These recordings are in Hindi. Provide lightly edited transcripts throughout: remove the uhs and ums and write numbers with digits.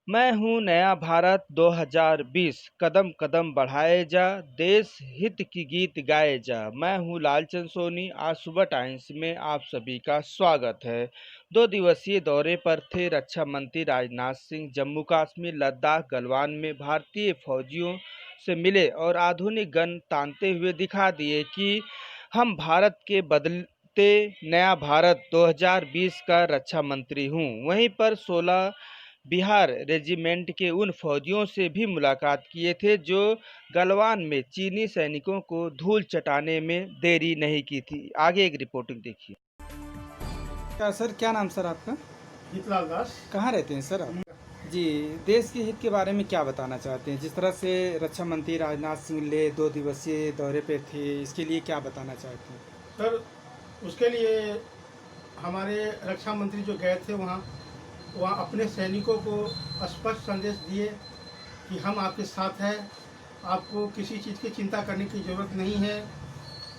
मैं हूँ नया भारत 2020 कदम कदम बढ़ाए जा देश हित की गीत गाए जा। मैं हूँ लालचंद सोनी। आज सुबह टाइम्स में आप सभी का स्वागत है। 2 दिवसीय दौरे पर थे रक्षा मंत्री राजनाथ सिंह। जम्मू कश्मीर लद्दाख गलवान में भारतीय फौजियों से मिले और आधुनिक गन तानते हुए दिखा दिए कि हम भारत के बदलते नया भारत 2020 का रक्षा मंत्री हूँ। वहीं पर 16 बिहार रेजिमेंट के उन फौजियों से भी मुलाकात किए थे जो गलवान में चीनी सैनिकों को धूल चटाने में देरी नहीं की थी। आगे एक रिपोर्टिंग देखिए। क्या सर, क्या नाम सर आपका? जीतलाल दास। कहाँ रहते हैं सर आप? जी, देश के हित के बारे में क्या बताना चाहते हैं? जिस तरह से रक्षा मंत्री राजनाथ सिंह ले 2 दिवसीय दौरे पे थे, इसके लिए क्या बताना चाहते हैं? सर, उसके लिए हमारे रक्षा मंत्री जो गए थे वहाँ वहाँ अपने सैनिकों को स्पष्ट संदेश दिए कि हम आपके साथ हैं, आपको किसी चीज़ की चिंता करने की ज़रूरत नहीं है,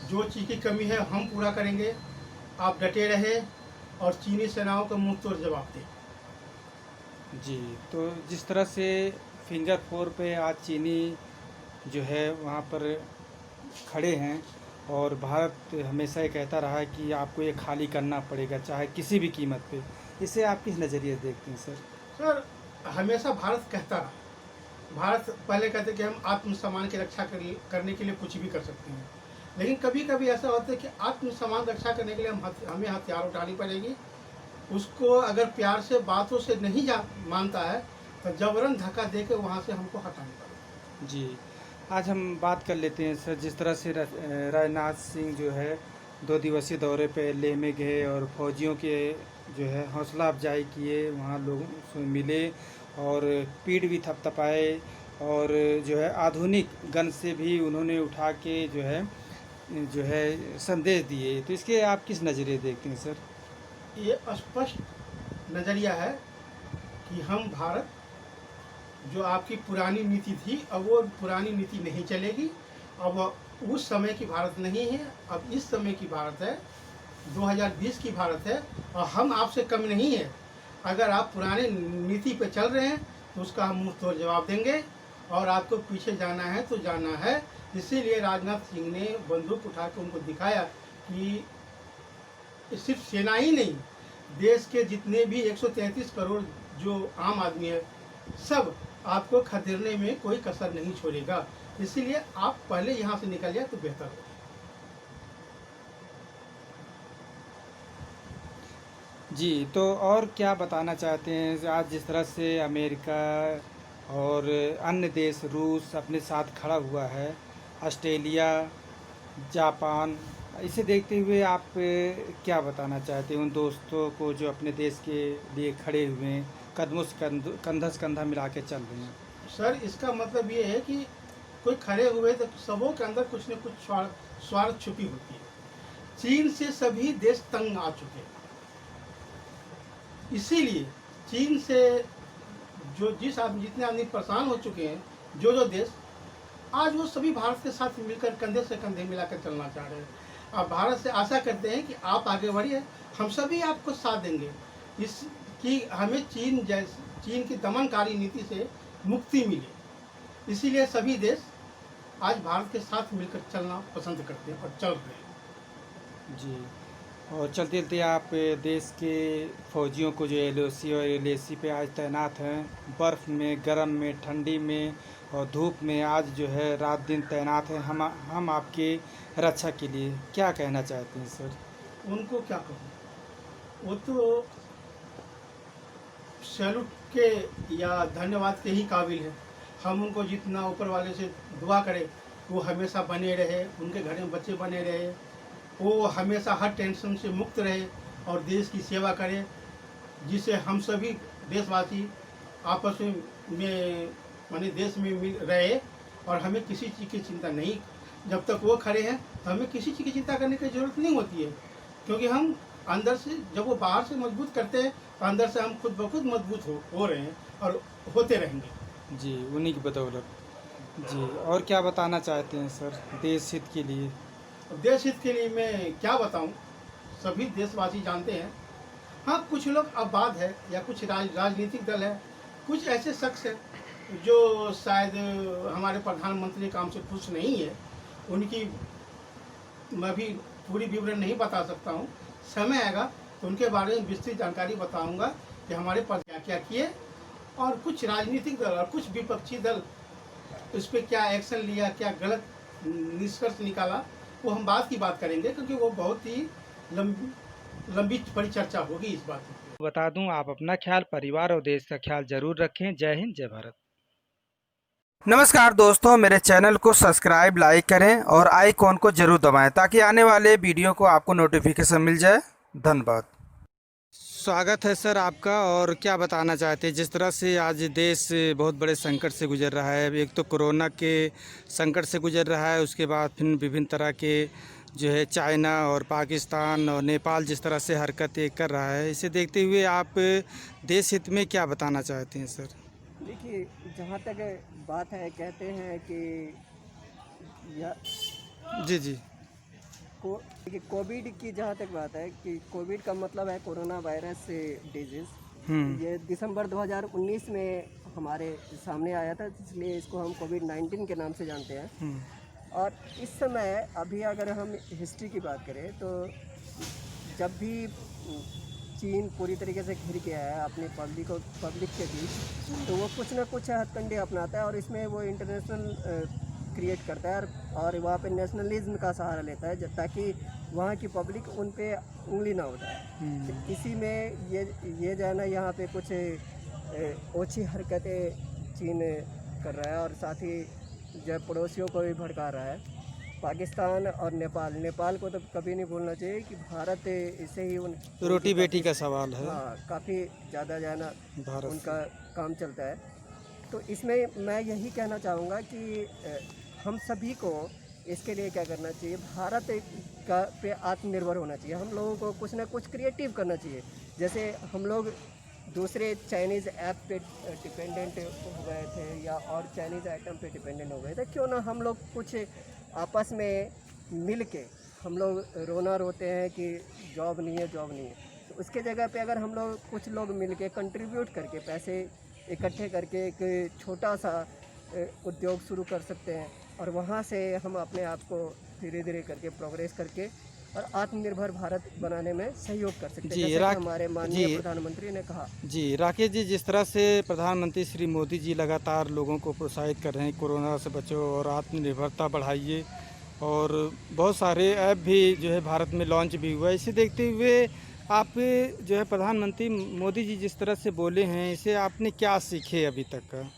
जो चीज़ की कमी है हम पूरा करेंगे, आप डटे रहे और चीनी सेनाओं का मुंह तोड़ जवाब दें। जी, तो जिस तरह से फिंगर 4 पे आज चीनी जो है वहाँ पर खड़े हैं और भारत हमेशा ये कहता रहा है कि आपको ये खाली करना पड़ेगा चाहे किसी भी कीमत पे। इसे आप किस नज़रिए से देखते हैं सर? सर, हमेशा भारत कहता रहा, भारत पहले कहते कि हम आत्मसम्मान की रक्षा करने के लिए कुछ भी कर सकते हैं, लेकिन कभी कभी ऐसा होता है कि आत्मसम्मान रक्षा करने के लिए हमें हथियार उठानी पड़ेगी। उसको अगर प्यार से बातों से नहीं मानता है तो जबरन धक्का दे के वहाँ से हमको हटाना पड़ेगा। जी, आज हम बात कर लेते हैं सर। जिस तरह से राजनाथ सिंह जो है 2 दिवसीय दौरे पे लेह में गए और फौजियों के जो है हौसला अफजाई किए, वहाँ लोगों से मिले और पीठ भी थपथपाए और जो है आधुनिक गन से भी उन्होंने उठा के जो है संदेश दिए। तो इसके आप किस नज़रिए देखते हैं सर? ये स्पष्ट नज़रिया है कि हम भारत, जो आपकी पुरानी नीति थी अब वो पुरानी नीति नहीं चलेगी। अब उस समय की भारत नहीं है, अब इस समय की भारत है, 2020 की भारत है और हम आपसे कम नहीं है। अगर आप पुराने नीति पे चल रहे हैं तो उसका हम मुंह तोड़ जवाब देंगे और आपको पीछे जाना है तो जाना है। इसीलिए राजनाथ सिंह ने बंदूक उठा के उनको दिखाया कि सिर्फ सेना ही नहीं, देश के जितने भी 133 करोड़ जो आम आदमी है, सब आपको खदेड़ने में कोई कसर नहीं छोड़ेगा। इसीलिए आप पहले यहाँ से निकल जाए तो बेहतर हो। जी, तो और क्या बताना चाहते हैं? आज जिस तरह से अमेरिका और अन्य देश रूस अपने साथ खड़ा हुआ है, ऑस्ट्रेलिया, जापान, इसे देखते हुए आप क्या बताना चाहते हैं उन दोस्तों को जो अपने देश के लिए खड़े हुए हैं, कदमों से कंधा से कंधा मिला के चल रहे हैं? सर, इसका मतलब ये है कि कोई खड़े हुए तो सबों के अंदर कुछ न कुछ स्वार्थ छुपी होती है। चीन से सभी देश तंग आ चुके हैं। इसीलिए चीन से जितने आदमी परेशान हो चुके हैं, जो देश, आज वो सभी भारत के साथ मिलकर कंधे से कंधे मिलाकर चलना चाह रहे हैं। अब भारत से आशा करते हैं कि आप आगे बढ़िए, हम सभी आपको साथ देंगे। इस कि हमें चीन की दमनकारी नीति से मुक्ति मिले। इसीलिए सभी देश आज भारत के साथ मिलकर चलना पसंद करते हैं और चल रहे हैं। जी, और चलते चलते आप देश के फौजियों को जो एलओसी और एलएसी पे आज तैनात हैं, बर्फ़ में, गर्म में, ठंडी में और धूप में आज जो है रात दिन तैनात हैं हम आपके रक्षा के लिए, क्या कहना चाहते हैं सर? उनको क्या कहूँ, वो तो सैल्यूट के या धन्यवाद के ही काबिल है। हम उनको जितना ऊपर वाले से दुआ करें, वो हमेशा बने रहे, उनके घर में बच्चे बने रहे, वो हमेशा हर टेंशन से मुक्त रहे और देश की सेवा करे, जिससे हम सभी देशवासी आपस में माने देश में मिल रहे और हमें किसी चीज़ की चिंता नहीं। जब तक वो खड़े हैं तो हमें किसी चीज़ की चिंता करने की ज़रूरत नहीं होती है, क्योंकि हम अंदर से, जब वो बाहर से मजबूत करते हैं तो अंदर से हम खुद ब खुद मजबूत हो रहे हैं और होते रहेंगे। जी, उन्हीं की बदौलत। जी, और क्या बताना चाहते हैं सर देश हित के लिए? देश हित के लिए मैं क्या बताऊं, सभी देशवासी जानते हैं। हाँ, कुछ लोग अबाध है या कुछ राजनीतिक दल है कुछ ऐसे शख्स हैं जो शायद हमारे प्रधानमंत्री के काम से खुश नहीं है, उनकी मैं भी पूरी विवरण नहीं बता सकता हूँ। समय आएगा तो उनके बारे में विस्तृत जानकारी बताऊंगा कि हमारे पर क्या क्या किए, और कुछ राजनीतिक दल और कुछ विपक्षी दल इस पर क्या एक्शन लिया, क्या गलत निष्कर्ष निकाला, वो हम बाद की बात करेंगे, क्योंकि वो बहुत ही लंबी परिचर्चा होगी इस बात की। बता दूं, आप अपना ख्याल, परिवार और देश का ख्याल जरूर रखें। जय हिंद, जय भारत। नमस्कार दोस्तों, मेरे चैनल को सब्सक्राइब, लाइक करें और आइकॉन को जरूर दबाएं ताकि आने वाले वीडियो को आपको नोटिफिकेशन मिल जाए। धन्यवाद। स्वागत है सर आपका। और क्या बताना चाहते हैं, जिस तरह से आज देश बहुत बड़े संकट से गुजर रहा है, एक तो कोरोना के संकट से गुजर रहा है, उसके बाद फिर विभिन्न तरह के जो है चाइना और पाकिस्तान और नेपाल जिस तरह से हरकतें कर रहा है, इसे देखते हुए आप देश हित में क्या बताना चाहते हैं सर? देखिए, जहाँ तक बात है, कहते हैं कि जी जी। देखिए, कोविड की जहाँ तक बात है कि कोविड का मतलब है कोरोना वायरस डिजीज़। ये दिसंबर 2019 में हमारे सामने आया था, इसलिए इसको हम कोविड-19 के नाम से जानते हैं। और इस समय अभी अगर हम हिस्ट्री की बात करें तो जब भी चीन पूरी तरीके से घिर गया है अपनी पब्लिक के बीच, तो वो कुछ ना कुछ हथकंडे अपनाता है और इसमें वो इंटरनेशनल क्रिएट करता है और वहाँ पे नेशनलिज्म का सहारा लेता है ताकि वहाँ की पब्लिक उन पे उंगली ना उठाए। तो इसी में ये जो है ना, यहाँ पे कुछ ओछी हरकतें चीन कर रहा है और साथ ही जो पड़ोसियों को भी भड़का रहा है। पाकिस्तान और नेपाल को तो कभी नहीं भूलना चाहिए कि भारत इसे ही रोटी बेटी का सवाल है। हाँ, काफ़ी ज़्यादा जो है ना भारत उनका काम चलता है। तो इसमें मैं यही कहना चाहूँगा कि हम सभी को इसके लिए क्या करना चाहिए, भारत का पे आत्मनिर्भर होना चाहिए। हम लोगों को कुछ ना कुछ क्रिएटिव करना चाहिए। जैसे हम लोग दूसरे चाइनीज़ ऐप पे डिपेंडेंट हो गए थे या और चाइनीज़ आइटम पे डिपेंडेंट हो गए थे, क्यों ना हम लोग कुछ आपस में मिल के हम लोग रोते हैं कि जॉब नहीं है। तो उसके जगह पे अगर हम लोग कुछ लोग मिल के कंट्रीब्यूट करके पैसे इकट्ठे करके एक छोटा सा उद्योग शुरू कर सकते हैं और वहाँ से हम अपने आप को धीरे धीरे करके प्रोग्रेस करके और आत्मनिर्भर भारत बनाने में सहयोग कर सकते हैं, जैसे कि हमारे माननीय प्रधानमंत्री ने कहा। जी राकेश जी, जिस तरह से प्रधानमंत्री श्री मोदी जी लगातार लोगों को प्रोत्साहित कर रहे हैं, कोरोना से बचो और आत्मनिर्भरता बढ़ाइए, और बहुत सारे ऐप भी जो है भारत में लॉन्च भी हुआ है, इसे देखते हुए आप जो है प्रधानमंत्री मोदी जी जिस तरह से बोले हैं, इसे आपने क्या सीखे अभी तक का?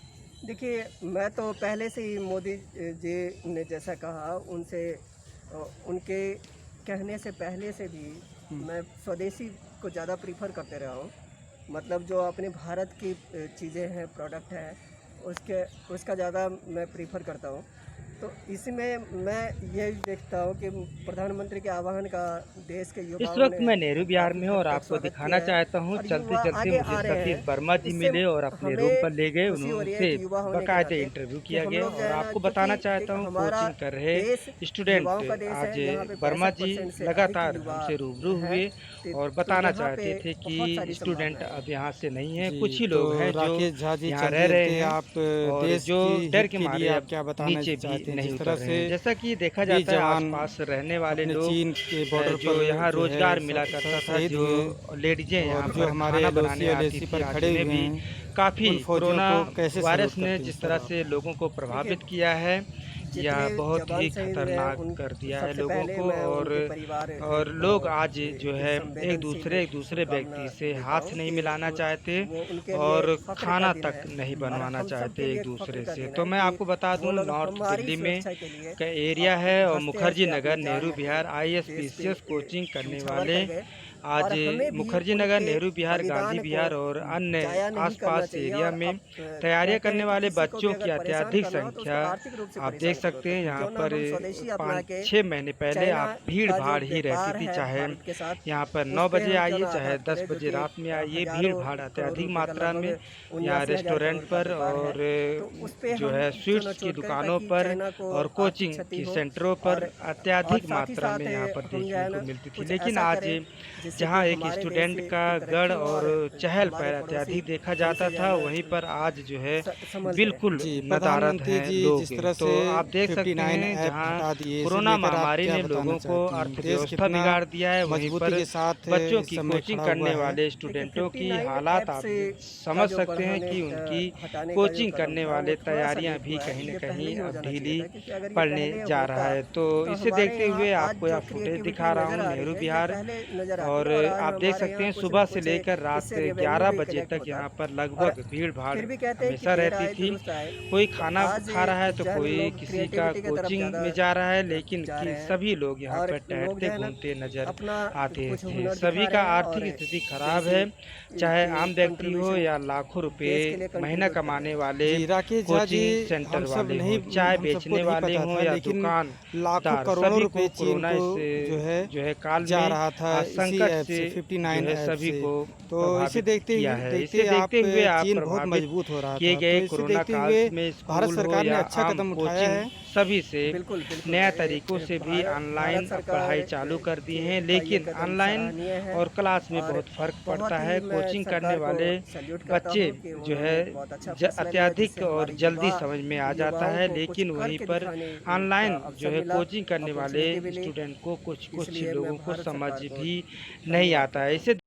देखिए, मैं तो पहले से ही मोदी जी ने जैसा कहा उनसे उनके कहने से पहले से भी मैं स्वदेशी को ज़्यादा प्रीफर करते रहा हूँ। मतलब जो अपने भारत की चीज़ें हैं, प्रोडक्ट है, उसका ज़्यादा मैं प्रीफर करता हूँ। तो इसमें मैं ये देखता हूँ कि प्रधानमंत्री के आह्वान का देश के युवाओं इस वक्त मैं नेहरू विहार में हूँ और आपको दिखाना चाहता हूँ, चलते चलते मुझे सतीश वर्मा जी मिले और अपने रूम पर ले गए। उनसे बाकायदे इंटरव्यू किया गया और आपको बताना चाहता हूँ, कोचिंग कर रहे स्टूडेंट आज वर्मा जी लगातार हमसे रूबरू हुए और बताना चाहते थे कि स्टूडेंट अब यहाँ से नहीं है, कुछ ही लोग हैं जो यहाँ रह रहे हैं और जो डर के मारे अब नीचे भी नहीं उतर रहे हैं। जैसा कि देखा जाता है, आसपास रहने वाले लोग चीन के बॉर्डर जो पर यहाँ रोजगार मिला करता था, जो लेडीजें यहाँ जो पर हमारे खाना बनाने आती पर थी, खड़े आज हुए भी हैं, काफ़ी कोरोना कैसे वायरस सल्यूट ने करते हैं जिस तरह सर से लोगों को प्रभावित किया है, या बहुत ही खतरनाक कर दिया है लोगों को। और लोग आज जो है एक दूसरे व्यक्ति से हाथ नहीं मिलाना चाहते और खाना तक नहीं बनवाना चाहते एक दूसरे से। तो मैं आपको बता दूं, नॉर्थ दिल्ली में का एरिया है और मुखर्जी नगर नेहरू विहार ISPCS कोचिंग करने वाले आज मुखर्जी नगर, नेहरू विहार, गांधी विहार और अन्य आसपास एरिया में तैयारियां करने वाले बच्चों की अत्यधिक संख्या आप देख सकते हैं। यहाँ पर 5-6 महीने पहले आप भीड़ भाड़ ही रहती थी, चाहे यहाँ पर 9 बजे आइए चाहे 10 बजे रात में आइए, भीड़ भाड़ अत्यधिक मात्रा में यहाँ रेस्टोरेंट पर और जो है स्वीट्स की दुकानों पर और कोचिंग की सेंटरों पर अत्यधिक मात्रा में यहाँ पर देखने को मिलती थी। लेकिन आज जिससे जहां कि एक हमारे देश स्टूडेंट की का तरक्की गढ़ और और चहल हमारे पहल पड़ोसी अत्यधिक देखा हमसे जाता था, ज़्यादा वहीं पर आज जो है समझ रहे हैं। बिल्कुल जी, नदारद प्रधानमंत्री हैं जी लोग। जिस तरह तो से आप देख सकते 59 हैं ऐप जहां हटा दिए, इसे कोरोना लेकर आप महामारी क्या ने बताना लोगों को चाहती हैं? देश अर्थव्यवस्था कितना बिगाड़ दिया है, वहीं मजबूती पर के साथ बच्चों इस की समय कोचिंग खड़ा करने हुआ है। वाले देखिए स्टूडेंटों की 59 हालात ऐप आप से का समझ जो सकते हैं बढ़ाने कि उनकी हटाने का जो कोचिंग कदम करने था वो वाले थोड़ा सा तैयारियां लेट भी हुआ कहीं है। न ये पहले कहीं ही हो अब जाना ढीली चाहिए था, क्योंकि अगर ये पड़ने पहले जा रहा होता है। तो तो इसे हमारे देखते यहाँ हुए आज आपको जो यह फुटेज क्रिएटिविटी दिखा रहा नज़र हूँ आ रही नेहरू है ये विहार, पहले नज़र आती और और आज आप देख हमारे सकते यहाँ हैं कुछ सुबह न से कुछ लेकर रात इससे रेवेन्यू 11 भी बजे कलेक्ट तक होता यहाँ है। पर और लगभग भीड़-भाड़ फिर भी कहते हैं कि हमेशा देर रहती आए थी। दुरुस्त आए। कोई तो खाना आज खा रहा है तो जन कोई लोग किसी का क्रिएटिविटी की तरफ कोचिंग ज़्यादा में जा रहा है, लेकिन जा कि रहे हैं सभी लोग यहाँ और पर लोग जो टहलते है ना घूमते नज़र अपना आते कुछ थे। हुनर सभी दिखा का रहे हैं और आर्थिक स्थिति खराब देसी है, चाहे की आम व्यक्ति हो कंट्रीब्यूशन या लाखों रुपए देश के लिए महीना कंट्रीब्यूट कर रहे कमाने हैं। वाले जी, राकेश झा जी, कोचिंग सेंटर हम सब वाले नहीं हों, चाय हम सबको बेचने नहीं वाले पता हों था, या लेकिन लाखों दुकानदार, करोड़ों सभी को रुपए चीन कोरोना को इस जो है काल जा में रहा था इसी संकट ऐप से से, जो 59 है ऐप सभी से। को तो इसे प्रभावित किया है। इसे देखते आप देखते हुए आप चीन बहुत प्रभावित मजबूत हो रहा किए था। गए तो इसे कोरोना देखते काल हुए में भारत स्कूल हो सरकार ने या अच्छा आम कदम उठाया कोचिंग है। सभी से बिल्कुल बिल्कुल नया तरीकों से भी भारत ऑनलाइन अब पढ़ाई सरकार चालू कर दी हैं, का ये लेकिन कदम ऑनलाइन सराहनीय है और क्लास में और बहुत फ़र्क बहुत पड़ता ही है। मैं कोचिंग करने सरकार को वाले सैल्यूट करता बच्चे हूँ कि जो उन्होंने है बहुत अच्छा फैसला लिया अत्यधिक जिससे और हमारे जल्दी समझ में आ जाता युवाओं है, को कुछ लेकिन वहीं करके पर दिखाने का ऑनलाइन जो अवसर है मिला, कोचिंग करने वाले अपॉर्चुनिटी मिली। स्टूडेंट को कुछ इसलिए मैं लोगों को भारत समझ सरकार को भी नहीं धन्यवाद आता देता है। हूँ। इसे